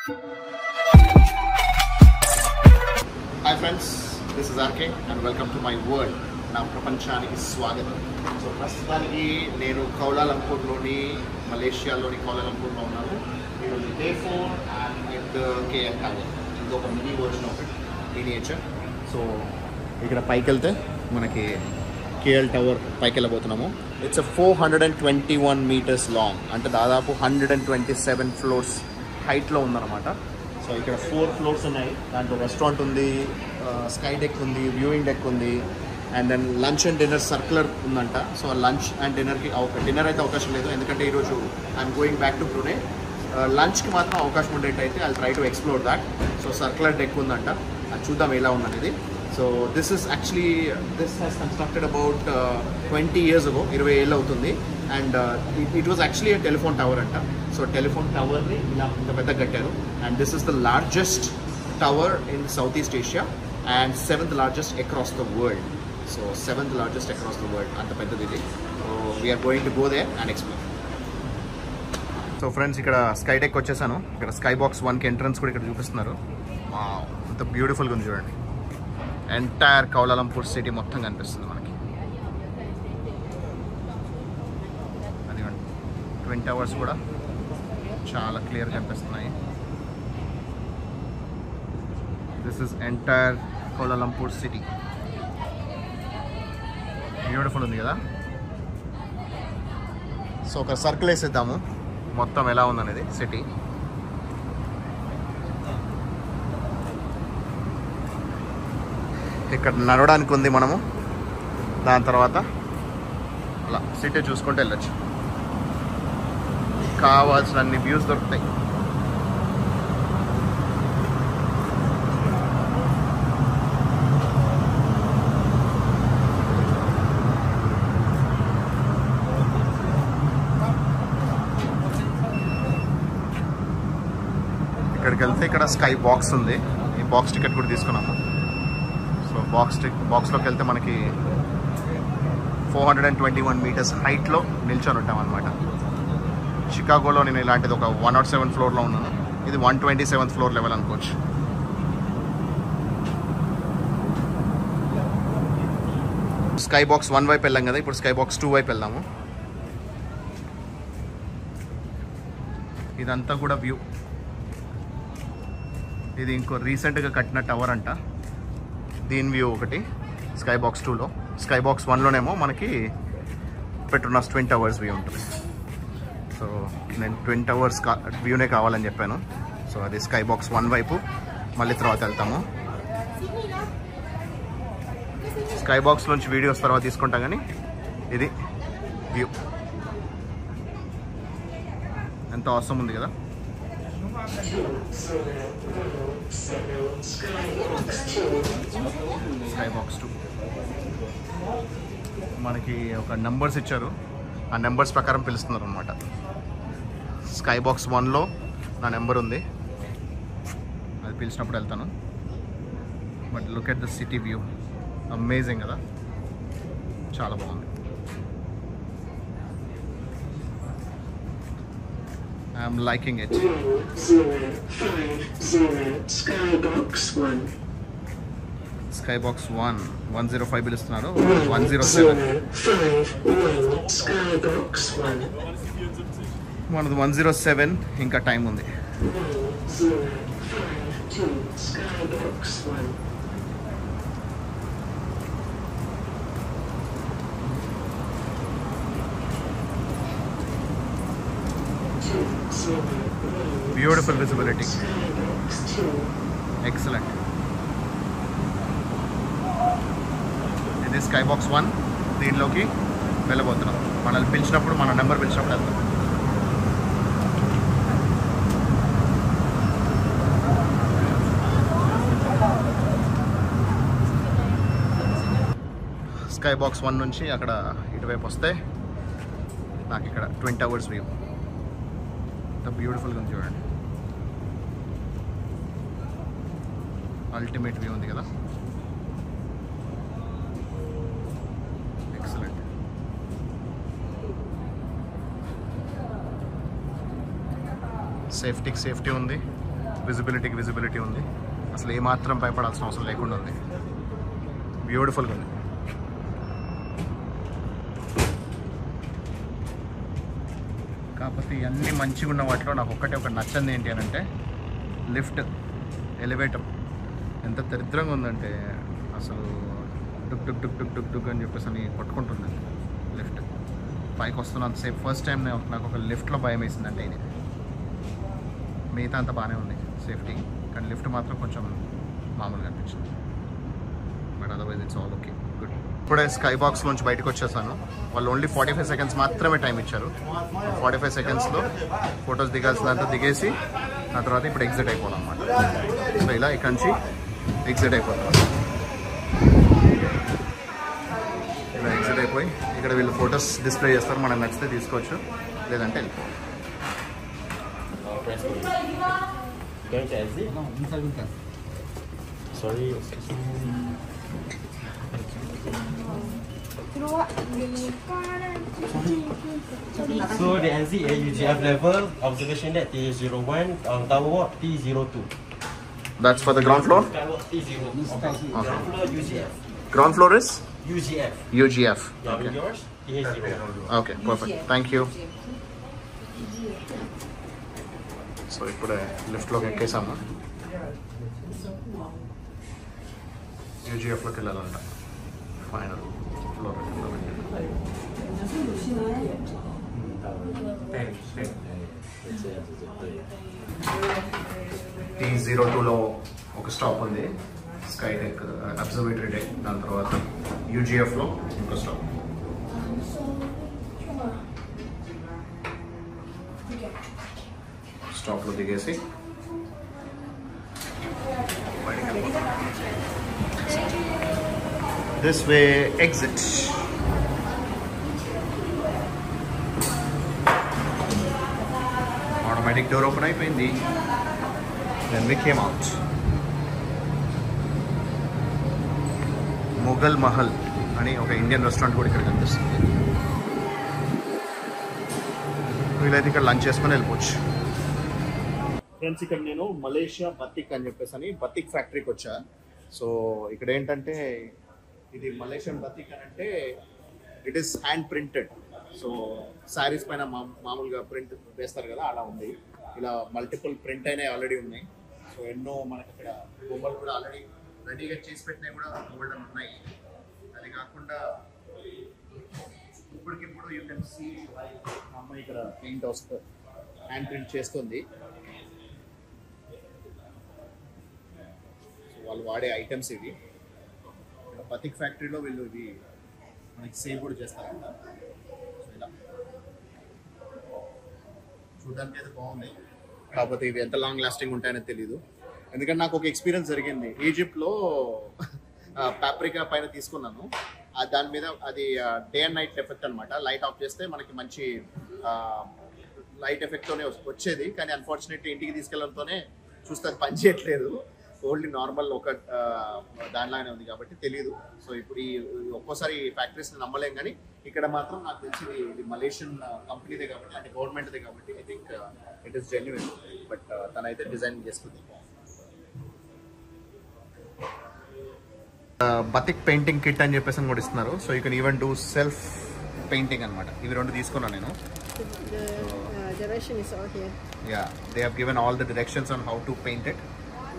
Hi friends, this is RK and welcome to my world. నా ప్రపంచానికి స్వాగతం. So ప్రస్తుతానికి నేను కౌలాలంపూర్లోని మలేషియాలోని కౌలాలంపూర్లో ఉన్నాను. ఈరోజు day 4 and with KL tower. ఇంకొక mini version of it, miniature. So ఇక్కడ పైకి వెళ్తే మనకి కేఎల్ టవర్ పైకి వెళ్ళబోతున్నాము. ఇట్స్ 421 meters లాంగ్, అంటే దాదాపు 127 floors హైట్లో ఉందన్నమాట. సో ఇక్కడ 4 floors ఉన్నాయి. దాంట్లో రెస్టారెంట్ ఉంది, స్కై డెక్ ఉంది, వ్యూయింగ్ డెక్ ఉంది, and then lunch and dinner circular ఉందంట. సో లంచ్ అండ్ డిన్నర్కి డిన్నర్ అయితే అవకాశం లేదు, ఎందుకంటే ఈరోజు I'm going back to Brunei. లంచ్కి మాత్రం అవకాశం ఉండేటైతే I try to explore that. So circular deck ఉందంట, అది చూద్దాం ఎలా ఉందనేది. So this has constructed about 20 years ago, 20 ఏళ్ళు అవుతుంది. And it was actually telephone tower అంట. సో టెలిఫోన్ టవర్ని ఇలా ఇంత పెద్ద కట్టారు. And this is the largest tower in south east Asia and 7th largest across the world. So 7th largest across the world, అంత పెద్దది ఇది. So we're going to go there and explore. So friends, ఇక్కడ sky deck వచ్చేసాను. ఇక్కడ sky box 1కి entrance కూడా ఇక్కడ చూపిస్తున్నారు. అంత బ్యూటిఫుల్గా ఉంది చూడండి. ఎంటైర్ కౌలాలంపూర్ సిటీ మొత్తం కనిపిస్తుంది మనకి. అదిగోండి, ట్విన్ టవర్స్ కూడా చాలా క్లియర్గా కనిపిస్తున్నాయి. This is entire Kuala Lumpur city. Beautiful ఉంది కదా. సో ఒక సర్కిల్ వేసేద్దాము మొత్తం ఎలా ఉందనేది సిటీ. ఇక్కడ నడవడానికి ఉంది మనము, దాని తర్వాత అలా సిటీ చూసుకుంటూ వెళ్ళొచ్చు. కావాల్సిన అన్ని వ్యూస్ దొరుకుతాయి. ఇక్కడికి వెళ్తే ఇక్కడ స్కై బాక్స్ ఉంది. ఈ బాక్స్ టికెట్ కూడా తీసుకున్నాము. సో బాక్స్లోకి వెళ్తే మనకి 421 meters హైట్లో నిల్చొని ఉంటాం అనమాట. షికాగోలో నేను ఇలాంటిది ఒక 107 floorలో ఉన్నాను. ఇది 127th floor లెవెల్ అనుకోవచ్చు. స్కై బాక్స్ 1 వైపు వెళ్ళాం కదా, ఇప్పుడు స్కై బాక్స్ 2 వైపు వెళ్దాము. ఇదంతా కూడా వ్యూ. ఇది ఇంకో రీసెంట్గా కట్టిన టవర్ అంట. దీని వ్యూ ఒకటి స్కై బాక్స్ 2లో. స్కై బాక్స్ 1లోనేమో మనకి పెట్రోనాస్ ట్విన్ టవర్స్ వ్యూ ఉంటుంది. సో నేను ట్విన్ టవర్స్ వ్యూనే కావాలని చెప్పాను. సో అది స్కై బాక్స్ 1 వైపు, మళ్ళీ తర్వాత వెళ్తాము. స్కై బాక్స్ నుంచి వీడియోస్ తర్వాత తీసుకుంటాం, కానీ ఇది వ్యూ ఎంత అవసరం ఉంది కదా. స్కై బాక్స్ 2 మనకి ఒక నెంబర్స్ ఇచ్చారు, ఆ నెంబర్స్ ప్రకారం పిలుస్తున్నారు అనమాట. స్కై బాక్స్ 1లో నా నెంబర్ ఉంది, అది పిలిచినప్పుడు వెళ్తాను. But look at the city view, amazing కదా, చాలా బాగుంది. I'm liking it. 1050 Skybox 1. Skybox 1 105 పిలుస్తున్నారు. 107 Skybox 1. మనది 107. ఇంకా టైం ఉంది. 1052 Skybox 1. Beautiful visibility. Excellent. ఇది స్కై బాక్స్ 1. దీనిలోకి వెళ్ళబోతున్నాం. మనల్ని పిలిచినప్పుడు, మన నెంబర్ పిలిచినప్పుడు వెళ్తాం. స్కై బాక్స్ 1 నుంచి అక్కడ ఇటువైపు వస్తే నాకు ఇక్కడ ట్విన్ టవర్స్ వ్యూ ఎంత బ్యూటిఫుల్గా ఉంది చూడండి. అల్టిమేట్ వ్యూ ఉంది కదా. ఎక్సలెంట్. సేఫ్టీకి సేఫ్టీ ఉంది, విజిబిలిటీ ఉంది. అసలు ఏమాత్రం భయపడాల్సిన అవసరం లేకుండా ఉంది. బ్యూటిఫుల్గా ఉంది. కాకపోతే ఇవన్నీ మంచిగా ఉన్న వాటిలో నాకు ఒకటి నచ్చంది ఏంటి అని అంటే లిఫ్ట్, ఎలివేటర్ ఎంత దరిద్రంగా ఉందంటే అసలు Duc Duc Duc Duc Duc Duc అని చెప్పేసి అని కొట్టుకుంటుంది లిఫ్ట్. పైకి వస్తున్నంతసేపు ఫస్ట్ టైం నాకు ఒక లిఫ్ట్లో భయం వేసిందంటే ఇది. మిగతా అంతా బాగానే ఉంది సేఫ్టీ, కానీ లిఫ్ట్ మాత్రం కొంచెం మామూలుగా అనిపించింది. But otherwise it's all okay, good. ఇప్పుడే స్కై బాక్స్ నుంచి బయటకు వచ్చేసాను. వాళ్ళు ఓన్లీ 45 seconds మాత్రమే టైం ఇచ్చారు. 45 secondsలో ఫొటోస్ దిగాల్సినంత దిగేసి ఆ తర్వాత ఇప్పుడు ఎగ్జిట్ అయిపోవాలన్నమాట. సో ఇలా ఇక్కడ నుంచి ఎగ్జిట్ అయిపోతాం. ఇలా ఎగ్జిట్ అయిపోయి ఇక్కడ వీళ్ళు ఫొటోస్ డిస్ప్లే చేస్తారు. మనకు నచ్చితే తీసుకోవచ్చు, లేదంటే వెళ్ళిపోవాలి. So the exit at UGF level, observation deck T01, tower walk T02. That's for the ground floor? Skywalk T02. Ground floor UGF. Ground floor is? UGF. UGF. Yeah, Okay. yours T01. Okay, perfect. Thank you. So ఇప్పుడే లిఫ్ట్లోకి ఎక్కేసాము. యూజీఎఫ్లోకి వెళ్ళాలంట. Final floor. T02లో ఒక stop ఉంది, sky deck observatory deck. దాని తర్వాత యూజీఎఫ్లో ఇంకో stop. స్టాప్లో దిగేసి బయటికి వెళ్ళిపోతాం. This way exit. Automatic door open అయిపోయింది. Then we came out. Mughal Mahal అని ఒక ఇండియన్ రెస్టారెంట్ కూడా ఇక్కడ కనిపిస్తుంది. వీలైతే ఇక్కడ లంచ్ చేసుకొని వెళ్ళిపోవచ్చు. ఫ్రెండ్స్, ఇక్కడ నేను మలేషియా బతిక్ అని చెప్పేసి అని బతిక్ ఫ్యాక్టరీకి వచ్చా. సో ఇక్కడ ఏంటంటే ఇది మలేషియన్ బతిక్ అని అంటే it is hand printed. So saris పైన మామూలుగా ప్రింట్ వేస్తారు కదా, అలా ఉంది. ఇలా మల్టిపుల్ ప్రింట్ అయినాయి ఆల్రెడీ ఉన్నాయి. సో ఎన్నో మనకి ఇక్కడ బొమ్మలు కూడా ఆల్రెడీ రెడీగా చేసి పెట్టినవి కూడా గోల్డెన్ ఉన్నాయి. అది కాకుండా ఇప్పటికిప్పుడు యూ కెన్ సీ అమ్మాయి ఇక్కడ పెయింట్ వస్తుంది, హ్యాండ్ ప్రింట్ చేస్తుంది. వాళ్ళు వాడే ఐటమ్స్ ఇవి. ఇక్కడ బతిక్ ఫ్యాక్టరీలో వీళ్ళు ఇవి మనకి సేల్ కూడా చేస్తారంట. సో ఇలా చూడడానికి అయితే బాగుంది. కాకపోతే ఇవి ఎంత లాంగ్ లాస్టింగ్ ఉంటాయని తెలియదు. ఎందుకంటే నాకు ఒక ఎక్స్పీరియన్స్ జరిగింది. ఈజిప్ట్లో పాప్రికా పైన తీసుకున్నాను. దాని మీద అది డే అండ్ నైట్ ఎఫెక్ట్ అనమాట. లైట్ ఆఫ్ చేస్తే మనకి మంచి లైట్ ఎఫెక్ట్తోనే వచ్చేది. కానీ అన్ఫార్చునేట్లీ ఇంటికి తీసుకెళ్ళడంతోనే చూస్తే అది పని చేయట్లేదు. ఓన్లీ నార్మల్ ఒక దానిలాగానే ఉంది కాబట్టి తెలియదు. సో ఇప్పుడు ఈ ఒక్కోసారి ఫ్యాక్టరీస్ని నమ్మలేం, కానీ ఇక్కడ మాత్రం నాకు తెలిసి ఇది మలేషియన్ కంపెనీదే కాబట్టి, అంటే గవర్నమెంట్దే కాబట్టి I think it is genuine. But తనైతే డిజైన్ చేస్తుంది. బతిక్ పెయింటింగ్ కిట్ అని చెప్పేసి కూడా ఇస్తున్నారు. So you can even do self painting అనమాట. ఇవి రెండు తీసుకున్నాను నేను. Direction is all here. Yeah, they have given all the directions on how to paint it.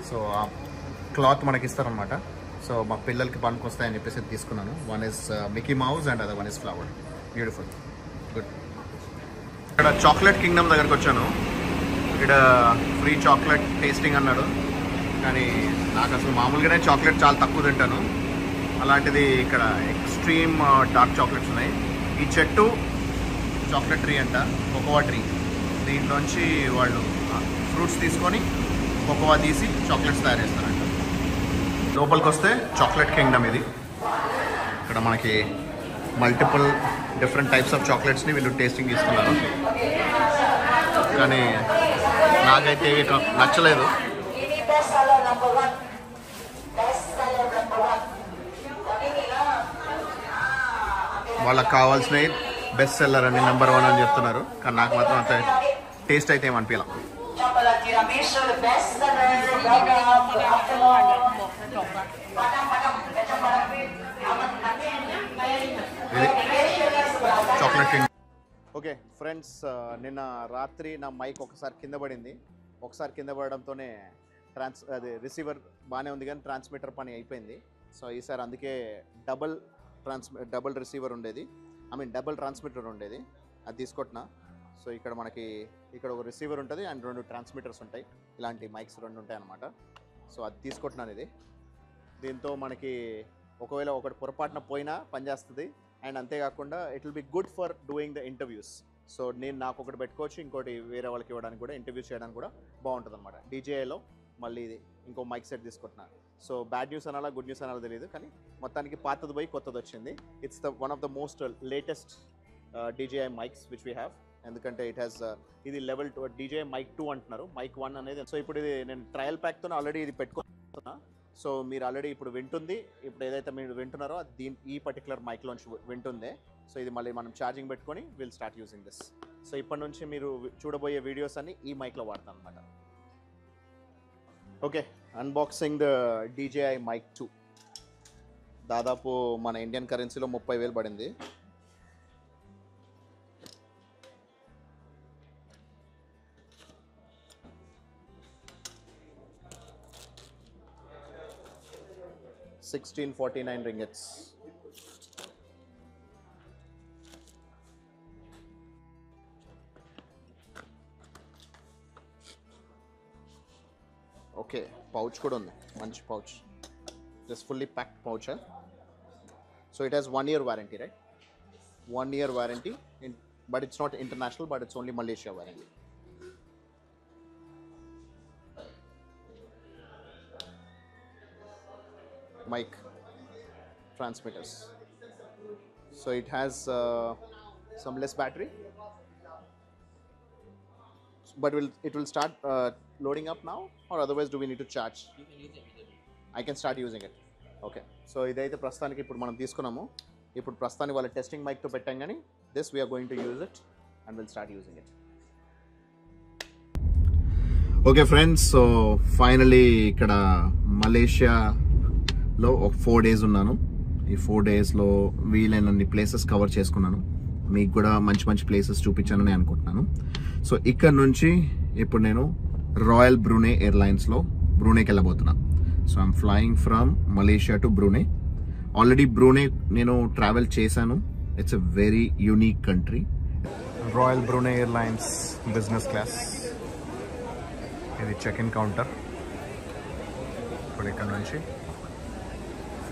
So ఆ క్లాత్ మనకి ఇస్తారనమాట. సో మా పిల్లలకి పనికి వస్తాయని చెప్పేసి తీసుకున్నాను. One is Mickey mouse and other one is flower. Beautiful, good. ఇక్కడ చాక్లెట్ కింగ్డమ్ దగ్గరకు వచ్చాను. ఇక్కడ ఫ్రీ చాక్లెట్ టేస్టింగ్ అన్నాడు, కానీ నాకు అసలు మామూలుగానే చాక్లెట్ చాలా తక్కువ తింటాను. అలాంటిది ఇక్కడ ఎక్స్ట్రీమ్ డార్క్ చాక్లెట్స్ ఉన్నాయి. ఈ చెట్టు చాక్లెట్ ట్రీ అంట, కోకోవా ట్రీ. దీంట్లోంచి వాళ్ళు ఫ్రూట్స్ తీసుకొని కోకోవా తీసి చాక్లెట్స్ తయారు చేస్తారంట. లోపలికి వస్తే చాక్లెట్ కింగ్డమ్ ఇది. ఇక్కడ మనకి మల్టిపుల్ డిఫరెంట్ టైప్స్ ఆఫ్ చాక్లెట్స్ని వీళ్ళు టేస్టింగ్ తీసుకున్నారు. కానీ నాకైతే నచ్చలేదు. వాళ్ళకి కావాల్సినవి బెస్ట్ సెల్లర్ అని నెంబర్ 1 అని చెప్తున్నారు. కానీ నాకు మాత్రం అంత టేస్ట్ అయితే ఏమనిపించాలి. Chocolate tiramisu, the best seller. Welcome. Good afternoon. Chocolate. Okay friends, నిన్న రాత్రి నా మైక్ ఒకసారి కింద పడింది. ఒకసారి కింద పడడంతోనే అది రిసీవర్ బాగానే ఉంది కానీ ట్రాన్స్మిటర్ పని అయిపోయింది. సో ఈసారి అందుకే డబుల్ రిసీవర్ ఉండేది, డబుల్ ట్రాన్స్మిటర్ ఉండేది, అది తీసుకొట్టినా. సో ఇక్కడ మనకి ఇక్కడ ఒక రిసీవర్ ఉంటుంది అండ్ 2 ట్రాన్స్మిటర్స్ ఉంటాయి. ఇలాంటి మైక్స్ 2 ఉంటాయి అన్నమాట. సో అది తీసుకొట్టినాను. ఇది దీంతో మనకి ఒకవేళ ఒకటి పొరపాటున పోయినా పనిచేస్తుంది. అండ్ అంతేకాకుండా it will be good for doing the interviews. So నేను నాకు ఒకటి పెట్టుకోవచ్చు, ఇంకోటి వేరే వాళ్ళకి ఇవ్వడానికి కూడా, ఇంటర్వ్యూస్ చేయడానికి కూడా బాగుంటుంది అనమాట. డీజేఐలో మళ్ళీ ఇది ఇంకో మైక్ సెట్ తీసుకుంటున్నాను. సో బ్యాడ్ న్యూస్ అనాలా గుడ్ న్యూస్ అనాలా తెలియదు, కానీ మొత్తానికి పాతది పోయి కొత్తది వచ్చింది. It's one of the most latest DJI mics which we have. ఎందుకంటే ఇట్ హ్యాస్ ఇది లెవెల్ 2 DJI మైక్ 2 అంటున్నారు, మైక్ 1 అనేది. సో ఇప్పుడు ఇది నేను ట్రయల్ ప్యాక్తో ఆల్రెడీ ఇది పెట్టుకున్నా. సో మీరు ఆల్రెడీ ఇప్పుడు వింటుంది, ఇప్పుడు ఏదైతే మీరు వింటున్నారో అది ఈ పర్టికులర్ మైక్లోంచి వింటుందే. సో ఇది మళ్ళీ మనం ఛార్జింగ్ పెట్టుకొని will start using this. So ఇప్పటి నుంచి మీరు చూడబోయే వీడియోస్ అన్ని ఈ మైక్లో వాడతాను అనమాట. Okay, unboxing the DJI mic 2. దాదాపు మన ఇండియన్ కరెన్సీలో 30,000 పడింది. $1649 ringgits. ఓకే, పౌచ్ కూడా ఉంది, మంచి pouch, just fully packed pouch. So it has 1 year warranty, right? 1 year warranty, but it's not international, but it's only Malaysia warranty. Mic transmitters. So it has some less battery, but it will start loading up now, or otherwise do we need to charge? You can use it. I can start using it. Okay. So idaithe prastaniki ippudu manam teeskunnamo. Ippudu prastani valla testing mic tho pettam gani this we are going to use it and we'll start using it. Okay friends, so finally ikkada Malaysia లో ఒక 4 days ఉన్నాను. ఈ 4 daysలో వీలైనన్ని places cover చేసుకున్నాను. మీకు కూడా మంచి మంచి ప్లేసెస్ చూపించానని అనుకుంటున్నాను. సో ఇక్కడ నుంచి ఇప్పుడు నేను రాయల్ బ్రూనే ఎయిర్లైన్స్లో బ్రూనేకి వెళ్ళబోతున్నాను. So I'm flying from Malaysia to Brunei. Already Brunei నేను ట్రావెల్ చేశాను. It's a very unique country. Royal Brunei Airlines business class. ఇది చెక్ ఇన్ కౌంటర్. ఇప్పుడు ఇక్కడ నుంచి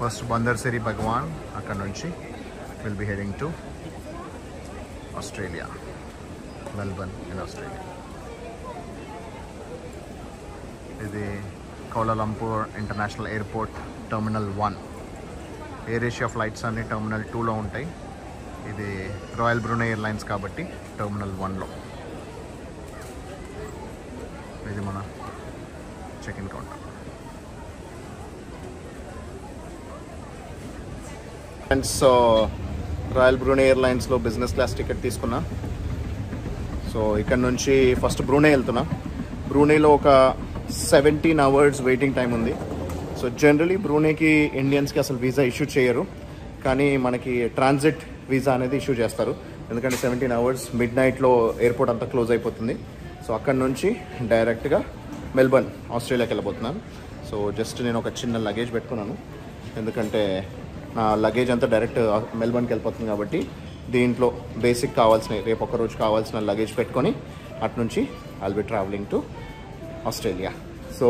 ఫస్ట్ బందర్ సిరి భగవాన్, అక్కడ నుంచి will be heading to Australia, Melbourne in Australia. ఇది Kuala Lumpur international airport terminal 1. AirAsia flights అన్ని terminal 2లో ఉంటాయి. ఇది రాయల్ బ్రూనే ఎయిర్లైన్స్ కాబట్టి టర్మినల్ 1లో. ఇది మన check in counter. Friends, so Royal Brunei ఎయిర్లైన్స్లో బిజినెస్ క్లాస్ టికెట్ తీసుకున్నా. సో ఇక్కడ నుంచి ఫస్ట్ బ్రూనే వెళ్తున్నా. బ్రూనేలో ఒక 17 hours వెయిటింగ్ టైం ఉంది. సో జనరలీ బ్రూనేకి ఇండియన్స్కి అసలు వీసా ఇష్యూ చేయరు, కానీ మనకి ట్రాన్సిట్ వీసా అనేది ఇష్యూ చేస్తారు. ఎందుకంటే 17 hours మిడ్నైట్లో ఎయిర్పోర్ట్ అంతా క్లోజ్ అయిపోతుంది. సో అక్కడ నుంచి డైరెక్ట్గా మెల్బర్న్ ఆస్ట్రేలియాకి వెళ్ళబోతున్నాను. సో జస్ట్ నేను ఒక చిన్న లగేజ్ పెట్టుకున్నాను, ఎందుకంటే నా లగేజ్ అంతా డైరెక్ట్ మెల్బర్న్కి వెళ్ళిపోతుంది కాబట్టి దీంట్లో బేసిక్ కావాల్సిన రేపు ఒక రోజు కావాల్సిన లగేజ్ పెట్టుకొని అటు నుంచి I'll be travelling to Australia. So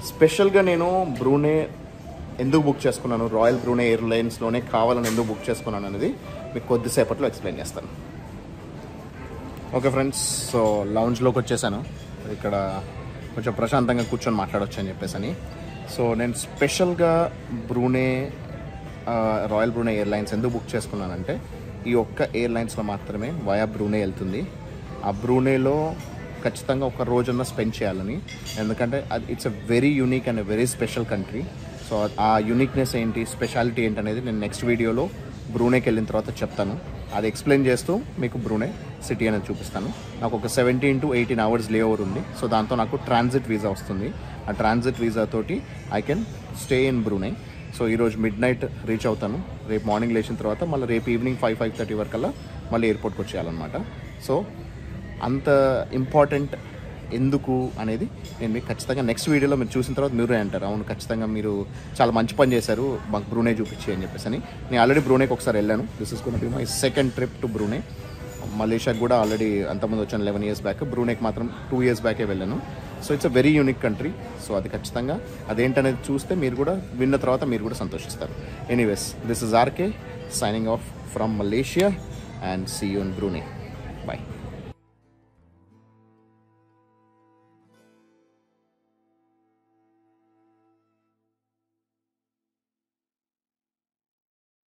స్పెషల్గా నేను బ్రూనే ఎందుకు బుక్ చేసుకున్నాను, రాయల్ బ్రూనే ఎయిర్లైన్స్లోనే కావాలని ఎందుకు బుక్ చేసుకున్నాను అనేది మీకు కొద్దిసేపట్లో ఎక్స్ప్లెయిన్ చేస్తాను. ఓకే ఫ్రెండ్స్, సో లౌంజ్లోకి వచ్చేసాను. ఇక్కడ కొంచెం ప్రశాంతంగా కూర్చొని మాట్లాడవచ్చు అని చెప్పేసి. సో నేను స్పెషల్గా బ్రూనే రాయల్ బ్రూనే ఎయిర్లైన్స్ ఎందుకు బుక్ చేసుకున్నానంటే ఈ ఒక్క ఎయిర్లైన్స్లో మాత్రమే వయా బ్రూనే వెళ్తుంది. ఆ బ్రూనేలో ఖచ్చితంగా ఒక రోజున్న స్పెండ్ చేయాలని, ఎందుకంటే అది it's a very unique and a very special country. So ఆ యూనిక్నెస్ ఏంటి, స్పెషాలిటీ ఏంటి అనేది నేను నెక్స్ట్ వీడియోలో బ్రూనేకి వెళ్ళిన తర్వాత చెప్తాను. అది ఎక్స్ప్లెయిన్ చేస్తూ మీకు బ్రూనే సిటీ అనేది చూపిస్తాను. నాకు ఒక 17 to 18 hours లే ఓవర్ ఉంది. సో దాంతో నాకు ట్రాన్సిట్ వీసా వస్తుంది. ఆ ట్రాన్సిట్ వీసా తోటి I can stay in Brunei. So ఈరోజు మిడ్ నైట్ రీచ్ అవుతాను. రేపు మార్నింగ్ లేచిన తర్వాత మళ్ళీ రేపు ఈవినింగ్ 5-5:30 వరకల్లా మళ్ళీ ఎయిర్పోర్ట్కి వచ్చేయాలన్నమాట. సో అంత ఇంపార్టెంట్ ఎందుకు అనేది నేను మీకు ఖచ్చితంగా నెక్స్ట్ వీడియోలో మీరు చూసిన తర్వాత మీరే అంటారు, అవును ఖచ్చితంగా మీరు చాలా మంచి పని చేశారు మాకు బ్రూనై చూపించి అని చెప్పేసి అని. నేను ఆల్రెడీ బ్రూనైకి ఒకసారి వెళ్ళాను. This is gonna be my second trip to Brunei. మలేషియాకి కూడా ఆల్రెడీ అంతకుముందు వచ్చాను 11 years బ్యాక్. బ్రూనైకి మాత్రం 2 years బ్యాకే వెళ్ళాను. So it's a very unique country. So అది ఖచ్చితంగా అదేంటనేది చూస్తే మీరు కూడా విన్న తర్వాత మీరు కూడా సంతోషిస్తారు. Anyways, this is RK signing off from Malaysia and see you in Brunei. Bye.